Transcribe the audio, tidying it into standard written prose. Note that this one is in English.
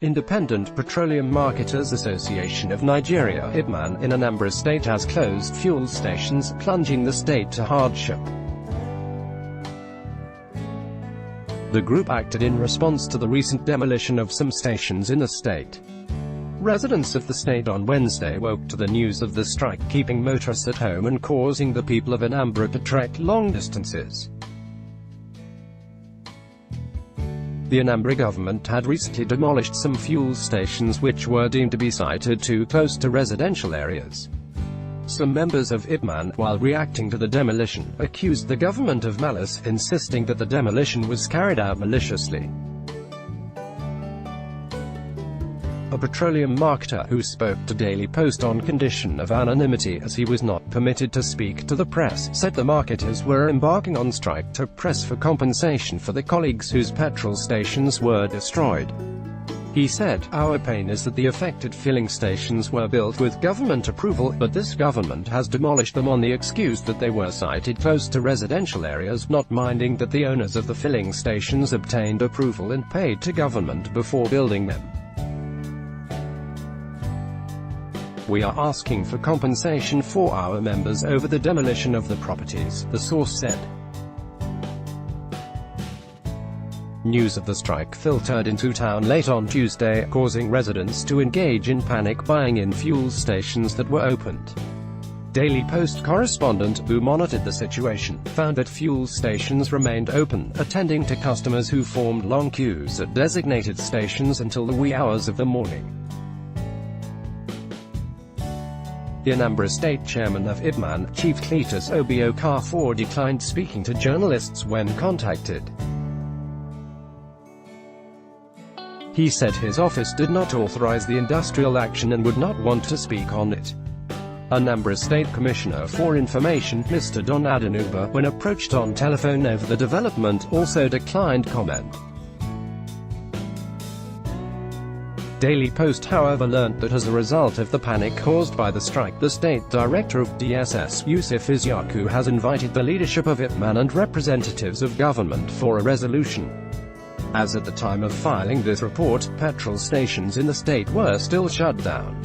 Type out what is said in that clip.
Independent Petroleum Marketers Association of Nigeria (IPMAN) in Anambra State has closed fuel stations, plunging the state to hardship. The group acted in response to the recent demolition of some stations in the state. Residents of the state on Wednesday woke to the news of the strike, keeping motorists at home and causing the people of Anambra to trek long distances. The Anambra government had recently demolished some fuel stations which were deemed to be sited too close to residential areas. Some members of IPMAN, while reacting to the demolition, accused the government of malice, insisting that the demolition was carried out maliciously. A petroleum marketer, who spoke to Daily Post on condition of anonymity as he was not permitted to speak to the press, said the marketers were embarking on strike to press for compensation for the colleagues whose petrol stations were destroyed. He said, "Our pain is that the affected filling stations were built with government approval, but this government has demolished them on the excuse that they were sited close to residential areas, not minding that the owners of the filling stations obtained approval and paid to government before building them. We are asking for compensation for our members over the demolition of the properties," the source said. News of the strike filtered into town late on Tuesday, causing residents to engage in panic buying in fuel stations that were opened. Daily Post correspondent, who monitored the situation, found that fuel stations remained open, attending to customers who formed long queues at designated stations until the wee hours of the morning. The Anambra State Chairman of IPMAN, Chief Cletus Okafor, declined speaking to journalists when contacted. He said his office did not authorize the industrial action and would not want to speak on it. Anambra State Commissioner for Information, Mr. Don Anambra, when approached on telephone over the development, also declined comment. Daily Post however learnt that as a result of the panic caused by the strike, the state director of DSS, Yusuf Isyaku, has invited the leadership of IPMAN and representatives of government for a resolution. As at the time of filing this report, petrol stations in the state were still shut down.